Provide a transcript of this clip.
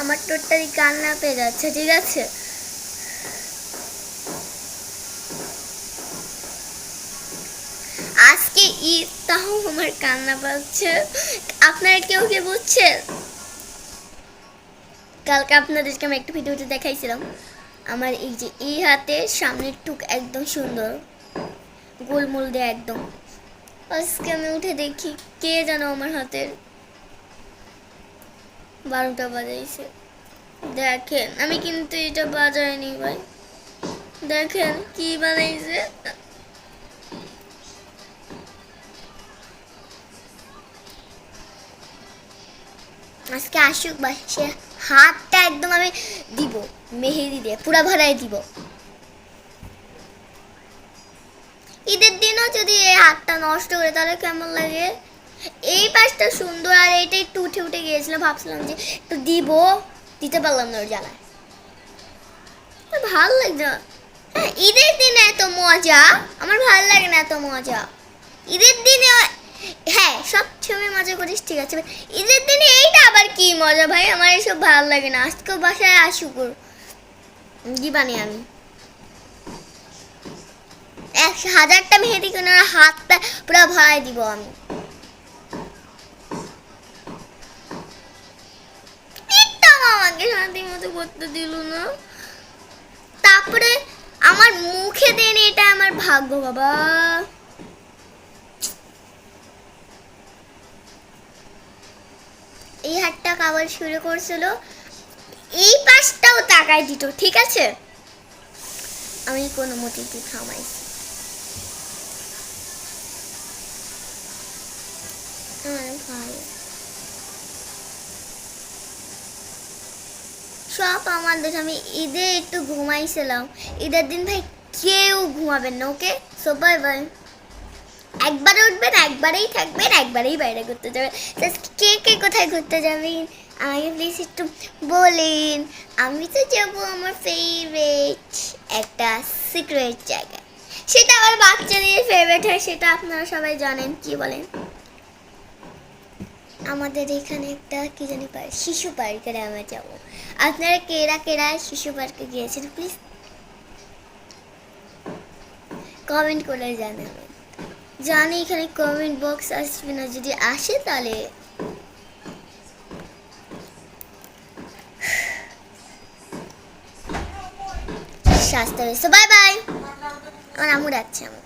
আমার টোটালি কান্না পেয়ে যাচ্ছে, ঠিক আছে? আজকে ঈদ, তাও আমার কান্না পাচ্ছে। আপনারা কেউ কি বুঝছেন? কালকে আপনাদেরকে আমি একটা ভিডিওতে দেখাইছিলাম আমার এই যে এই হাতের সামনের টুক একদম সুন্দর গোলমোল দেয়া একদম। আজকে আমি উঠে দেখি কে যেন আমার হাতের 12টা বাজাইছে। দেখেন আমি কিন্তু এটা বাজাইনি ভাই, দেখেন কি বানাইছে। আজকে আসুক বা সে হাতটা একদম আমি দিব মেহেদি দিয়ে পুরা ভরাই দিব। ঈদের দিনও যদি এই হাতটা নষ্ট করে তাহলে কেমন লাগে? এই পাশটা সুন্দর আর এইটা একটু উঠে উঠে গিয়েছিল, ভাবছিলাম যে একটু দিব, দিতে পারলাম না ওর জ্বালায়। ভালো লাগছে না। হ্যাঁ, ঈদের দিনে এত মজা আমার ভালো লাগে না, এত মজা ঈদের দিনে। হ্যাঁ, সব সময় মজা করিস ঠিক আছে, ঈদের দিনে এইটা আবার কি মজা ভাই, আমার এসব ভালো লাগে না। আজকেও বাসায় আসুক দিবানি আমি 1000টা মেহেদি কিনে হাতটা পুরো ভরাই দিব আমি। আমাকে শান্তি মতো করতে দিল না, তারপরে আমার মুখে দেন, এটা আমার ভাগ্য বাবা। এই হাতটা কাবার শুরু করছিল, এই পাশটাও তাকাই দিত, ঠিক আছে? আমি কোনো মতে থামাইছি। সব আমাদের, আমি ঈদে একটু ঘুমাইছিলাম, ঈদের দিন ভাই কেউ ঘুমাবেন না, ওকে? সবাই ভাই একবারে উঠবেন, একবারেই থাকবেন, একবারেই বাইরে ঘুরতে যাবেন। কে কে কোথায় ঘুরতে যাবেন আমাকে প্লিজ একটু বলেন। আমি তো যাবো আমার ফেভারিট একটা সিক্রেট জায়গায়, সেটা আমার বাচ্চাদের ফেভারিট হয়, সেটা আপনারা সবাই জানেন। কি বলেন? আমাদের এখানে একটা কি জানি পার্ক, শিশু পার্কে আমরা যাবো। আপনারা কেরা কেরা শিশু পার্কে গিয়েছেন প্লিজ কমেন্ট করে জানাবেন। জানি এখানে কমেন্ট বক্স আসবে না, যদি আসে তাহলে শাস্তি হয়েছে। বাই বাই, আমার আম্মু ডাকছে আমাকে।